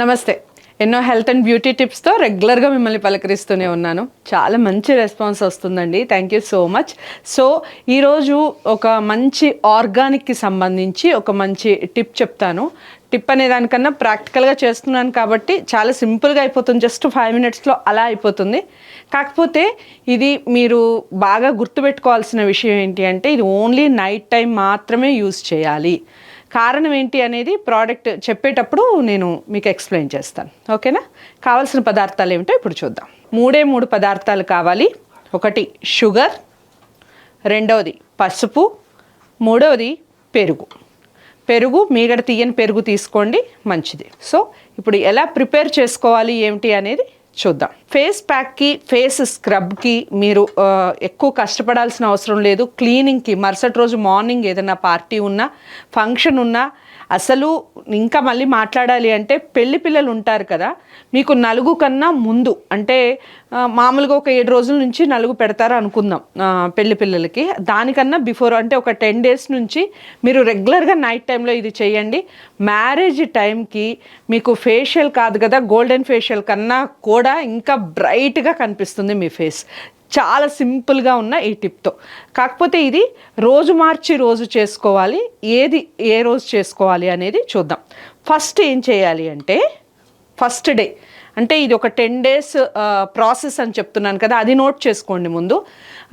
నమస్తే. ఎన్నో health and beauty టిప్స్తో రెగ్యులర్గా మిమ్మల్ని పలకరిస్తూనే ఉన్నాను. చాలా మంచి రెస్పాన్స్ వస్తుందండి. Thank you so much. So ఈరోజు ఒక మంచి ఆర్గానిక్కి సంబంధించి ఒక మంచి టిప్ చెప్తాను. టిప్ అనే దానికన్నా ప్రాక్టికల్గా చేస్తున్నాను కాబట్టి చాలా సింపుల్గా అయిపోతుంది. జస్ట్ 5 minutesలో అలా అయిపోతుంది. కాకపోతే ఇది మీరు బాగా గుర్తుపెట్టుకోవాల్సిన విషయం ఏంటి అంటే ఇది ఓన్లీ నైట్ టైం మాత్రమే యూజ్ చేయాలి. కారణం ఏంటి అనేది ప్రోడక్ట్ చెప్పేటప్పుడు నేను మీకు ఎక్స్ప్లెయిన్ చేస్తాను. ఓకేనా? కావాల్సిన పదార్థాలు ఏమిటో ఇప్పుడు చూద్దాం. 3 పదార్థాలు కావాలి. ఒకటి షుగర్, రెండవది పసుపు, మూడవది పెరుగు మీగడ తీయని పెరుగు తీసుకోండి, మంచిది. సో ఇప్పుడు ఎలా ప్రిపేర్ చేసుకోవాలి ఏమిటి అనేది చూద్దాం. ఫేస్ ప్యాక్కి ఫేస్ స్క్రబ్కి మీరు ఎక్కువ కష్టపడాల్సిన అవసరం లేదు. క్లీనింగ్కి మరుసటి రోజు మార్నింగ్ ఏదైనా పార్టీ ఉన్నా ఫంక్షన్ ఉన్నా అసలు ఇంకా మళ్ళీ మాట్లాడాలి అంటే పెళ్లి పిల్లలు ఉంటారు కదా, మీకు నలుగు కన్నా ముందు అంటే మామూలుగా ఒక 7 రోజుల నుంచి నలుగు పెడతారు అనుకుందాం పెళ్లి పిల్లలకి. దానికన్నా బిఫోర్ అంటే ఒక 10 days నుంచి మీరు రెగ్యులర్గా నైట్ టైంలో ఇది చేయండి. మ్యారేజ్ టైంకి మీకు ఫేషియల్ కాదు కదా, గోల్డెన్ ఫేషియల్ కన్నా కూడా ఇంకా బ్రైట్గా కనిపిస్తుంది మీ ఫేస్. చాలా సింపుల్గా ఉన్న ఈ టిప్తో. కాకపోతే ఇది రోజు మార్చి రోజు చేసుకోవాలి. ఏ రోజు చేసుకోవాలి అనేది చూద్దాం. ఫస్ట్ ఏం చేయాలి అంటే ఫస్ట్ డే అంటే ఇది ఒక 10 days ప్రాసెస్ అని చెప్తున్నాను కదా, అది నోట్ చేసుకోండి ముందు.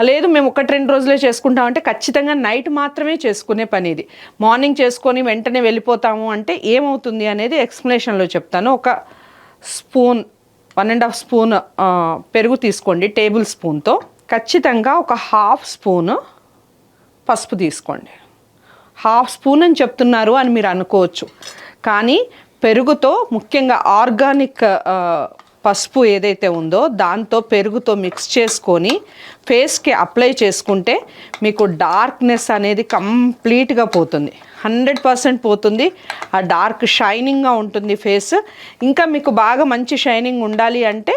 లేదు మేము 1-2 రోజులే చేసుకుంటామంటే ఖచ్చితంగా నైట్ మాత్రమే చేసుకునే పని ఇది. మార్నింగ్ చేసుకొని వెంటనే వెళ్ళిపోతాము అంటే ఏమవుతుంది అనేది ఎక్స్ప్లెనేషన్లో చెప్తాను. ఒక స్పూన్ 1.5 స్పూన్ పెరుగు తీసుకోండి టేబుల్ స్పూన్తో. ఖచ్చితంగా ఒక 1/2 స్పూన్ పసుపు తీసుకోండి. 1/2 స్పూన్ అని చెప్తున్నారు అని మీరు అనుకోవచ్చు, కానీ పెరుగుతో ముఖ్యంగా ఆర్గానిక్ పసుపు ఏదైతే ఉందో దాంతో పెరుగుతో మిక్స్ చేసుకొని ఫేస్కి అప్లై చేసుకుంటే మీకు డార్క్నెస్ అనేది కంప్లీట్గా పోతుంది, 100% పోతుంది. ఆ డార్క్ షైనింగ్గా ఉంటుంది ఫేస్. ఇంకా మీకు బాగా మంచి షైనింగ్ ఉండాలి అంటే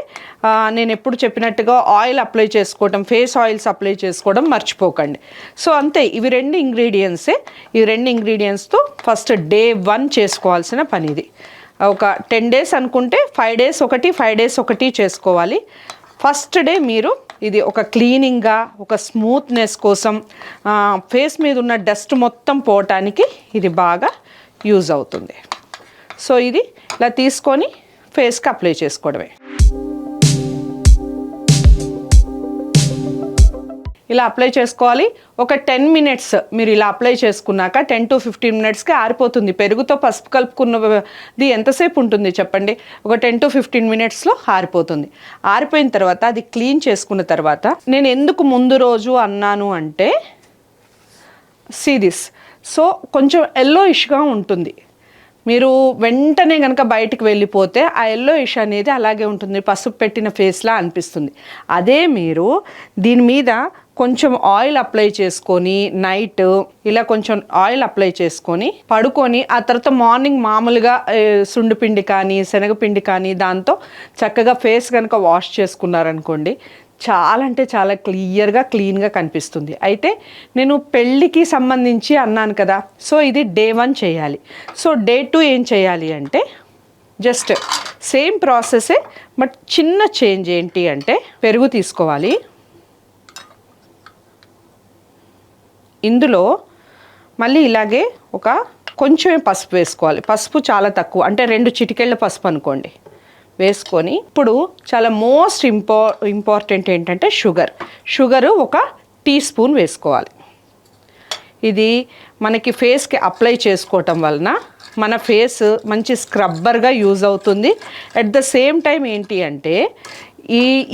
నేను ఎప్పుడు చెప్పినట్టుగా ఆయిల్ అప్లై చేసుకోవడం, ఫేస్ ఆయిల్స్ అప్లై చేసుకోవడం మర్చిపోకండి. సో అంతే, ఇవి 2 ఇంగ్రీడియంట్సే. ఈ 2 ఇంగ్రీడియంట్స్తో ఫస్ట్ డే 1 చేసుకోవాల్సిన పని ఇది. ఒక 10 days అనుకుంటే 5 days ఒకటి 5 days ఒకటి చేసుకోవాలి. ఫస్ట్ డే మీరు ఇది ఒక క్లీనింగ్గా ఒక స్మూత్నెస్ కోసం ఫేస్ మీద ఉన్న డస్ట్ మొత్తం పోవటానికి ఇది బాగా యూజ్ అవుతుంది. సో ఇది ఇలా తీసుకొని ఫేస్కి అప్లై చేసుకోవడమే. ఇలా అప్లై చేసుకోవాలి. ఒక 10 minutes మీరు ఇలా అప్లై చేసుకున్నాక 10 to 15 minutesకి ఆరిపోతుంది. పెరుగుతో పసుపు కలుపుకున్నది ఎంతసేపు ఉంటుంది చెప్పండి? ఒక 10 to 15 minutesలో ఆరిపోతుంది. ఆరిపోయిన తర్వాత అది క్లీన్ చేసుకున్న తర్వాత నేను ఎందుకు ముందు రోజు అన్నాను అంటే సీదిస్. సో కొంచెం ఎల్లోయిష్గా ఉంటుంది. మీరు వెంటనే కనుక బయటికి వెళ్ళిపోతే ఆ ఎల్లోయిష్ అనేది అలాగే ఉంటుంది, పసుపు పెట్టిన ఫేస్లా అనిపిస్తుంది. అదే మీరు దీని మీద కొంచెం ఆయిల్ అప్లై చేసుకొని నైట్ ఇలా కొంచెం ఆయిల్ అప్లై చేసుకొని పడుకొని ఆ తర్వాత మార్నింగ్ మామూలుగా సుండుపిండి కానీ శనగపిండి కానీ దాంతో చక్కగా ఫేస్ కనుక వాష్ చేసుకున్నారనుకోండి, చాలా అంటే చాలా క్లీన్గా కనిపిస్తుంది. అయితే నేను పెళ్ళికి సంబంధించి అన్నాను కదా, సో ఇది డే 1 చేయాలి. సో డే 2 ఏం చేయాలి అంటే జస్ట్ సేమ్ ప్రాసెసే, బట్ చిన్న చేంజ్ ఏంటి అంటే పెరుగు తీసుకోవాలి. ఇందులో మళ్ళీ ఇలాగే ఒక కొంచెమే పసుపు వేసుకోవాలి. పసుపు చాలా తక్కువ, అంటే 2 చిటికెళ్ళ పసుపు అనుకోండి వేసుకొని ఇప్పుడు చాలా మోస్ట్ ఇంపార్టెంట్ ఏంటంటే షుగరు ఒక టీస్పూన్ వేసుకోవాలి. ఇది మనకి ఫేస్కి అప్లై చేసుకోవటం వలన మన ఫేస్ మంచి స్క్రబ్బర్గా యూజ్ అవుతుంది. అట్ ద సేమ్ టైం ఏంటి అంటే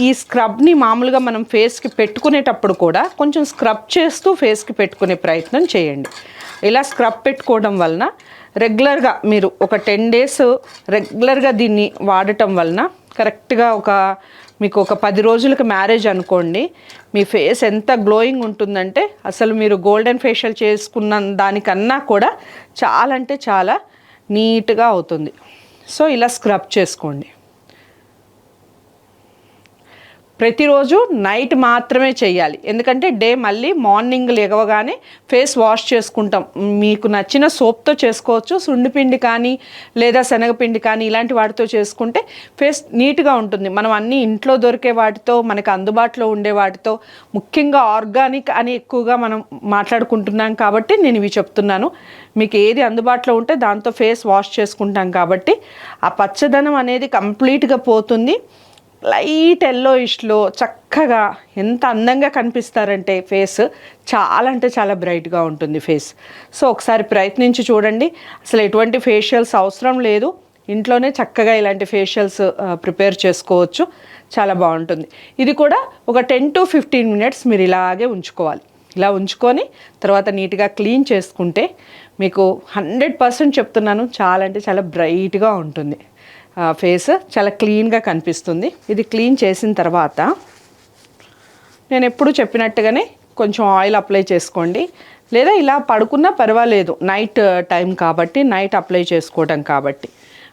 ఈ స్క్రబ్ని మామూలుగా మనం ఫేస్కి పెట్టుకునేటప్పుడు కూడా కొంచెం స్క్రబ్ చేస్తూ ఫేస్కి పెట్టుకునే ప్రయత్నం చేయండి. ఇలా స్క్రబ్ పెట్టుకోవడం వలన రెగ్యులర్గా మీరు ఒక 10 days రెగ్యులర్గా దీన్ని వాడటం వలన కరెక్ట్గా మీకు ఒక 10 రోజులకు మ్యారేజ్ అనుకోండి, మీ ఫేస్ ఎంత గ్లోయింగ్ ఉంటుందంటే అసలు మీరు గోల్డెన్ ఫేషియల్ చేసుకున్న దానికన్నా కూడా చాలా అంటే చాలా నీట్గా అవుతుంది. సో ఇలా స్క్రబ్ చేసుకోండి. ప్రతిరోజు నైట్ మాత్రమే చేయాలి. ఎందుకంటే డే మళ్ళీ మార్నింగ్ లేవగానే ఫేస్ వాష్ చేసుకుంటాం. మీకు నచ్చిన సోప్తో చేసుకోవచ్చు, సుండిపిండి కానీ లేదా శనగపిండి కానీ ఇలాంటి వాటితో చేసుకుంటే ఫేస్ నీట్గా ఉంటుంది. మనం అన్నీ ఇంట్లో దొరికే వాటితో, మనకు అందుబాటులో ఉండే వాటితో, ముఖ్యంగా ఆర్గానిక్ అని ఎక్కువగా మనం మాట్లాడుకుంటున్నాం కాబట్టి నేను ఇవి చెప్తున్నాను. మీకు ఏది అందుబాటులో ఉంటే దాంతో ఫేస్ వాష్ చేసుకుంటాం కాబట్టి ఆ పచ్చదనం అనేది కంప్లీట్గా పోతుంది. లైట్ ఎల్లోయిష్లో చక్కగా ఎంత అందంగా కనిపిస్తారంటే ఫేస్ చాలా అంటే చాలా బ్రైట్గా ఉంటుంది ఫేస్. సో ఒకసారి ప్రయత్నించి చూడండి. అసలు ఎటువంటి ఫేషియల్స్ అవసరం లేదు, ఇంట్లోనే చక్కగా ఇలాంటి ఫేషియల్స్ ప్రిపేర్ చేసుకోవచ్చు. చాలా బాగుంటుంది. ఇది కూడా ఒక 10 to 15 minutes మీరు ఇలాగే ఉంచుకోవాలి. ఇలా ఉంచుకొని తర్వాత నీట్గా క్లీన్ చేసుకుంటే మీకు 100% చెప్తున్నాను, చాలా అంటే చాలా బ్రైట్గా ఉంటుంది. ఫేస్ చాలా క్లీన్గా కనిపిస్తుంది. ఇది క్లీన్ చేసిన తర్వాత నేను ఎప్పుడు చెప్పినట్టుగానే కొంచెం ఆయిల్ అప్లై చేసుకోండి, లేదా ఇలా పడుకున్నా పర్వాలేదు. నైట్ టైం కాబట్టి, నైట్ అప్లై చేసుకోవడం కాబట్టి.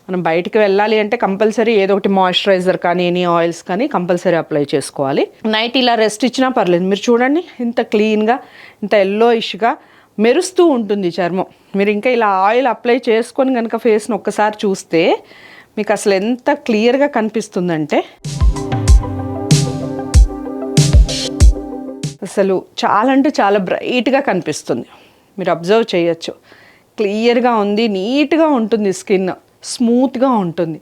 మనం బయటికి వెళ్ళాలి అంటే కంపల్సరీ ఏదో ఒకటి మాయిశ్చరైజర్ కానీ ఎనీ ఆయిల్స్ కానీ కంపల్సరీ అప్లై చేసుకోవాలి. నైట్ ఇలా రెస్ట్ ఇచ్చినా పర్లేదు. మీరు చూడండి ఇంత క్లీన్గా, ఇంత ఎల్లోయిష్గా మెరుస్తూ ఉంటుంది చర్మం. మీరు ఇంకా ఇలా ఆయిల్ అప్లై చేసుకొని కనుక ఫేస్ని ఒక్కసారి చూస్తే మీకు అసలు ఎంత క్లియర్గా కనిపిస్తుందంటే అసలు చాలా అంటే చాలా బ్రైట్గా కనిపిస్తుంది. మీరు అబ్జర్వ్ చేయొచ్చు, క్లియర్గా ఉంది, నీట్గా ఉంటుంది, స్కిన్ స్మూత్గా ఉంటుంది.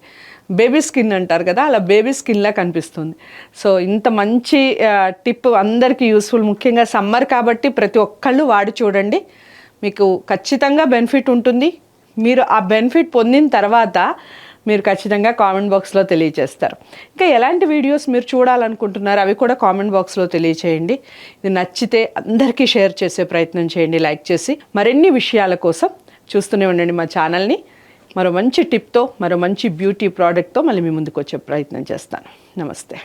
బేబీ స్కిన్ అంటారు కదా, అలా బేబీ స్కిన్లా కనిపిస్తుంది. సో ఇంత మంచి టిప్ అందరికీ యూస్ఫుల్. ముఖ్యంగా సమ్మర్ కాబట్టి ప్రతి ఒక్కళ్ళు వాడి చూడండి, మీకు ఖచ్చితంగా బెనిఫిట్ ఉంటుంది. మీరు ఆ బెనిఫిట్ పొందిన తర్వాత మీరు ఖచ్చితంగా కామెంట్ బాక్స్లో తెలియజేస్తారు. ఇంకా ఎలాంటి వీడియోస్ మీరు చూడాలనుకుంటున్నారు అవి కూడా కామెంట్ బాక్స్లో తెలియచేయండి. ఇది నచ్చితే అందరికీ షేర్ చేసే ప్రయత్నం చేయండి, లైక్ చేసి. మరిన్ని విషయాల కోసం చూస్తూనే ఉండండి మా ఛానల్ని. మరో మంచి టిప్తో, మరో మంచి బ్యూటీ ప్రోడక్ట్తో మళ్ళీ మీ ముందుకు వచ్చే ప్రయత్నం చేస్తాను. నమస్తే.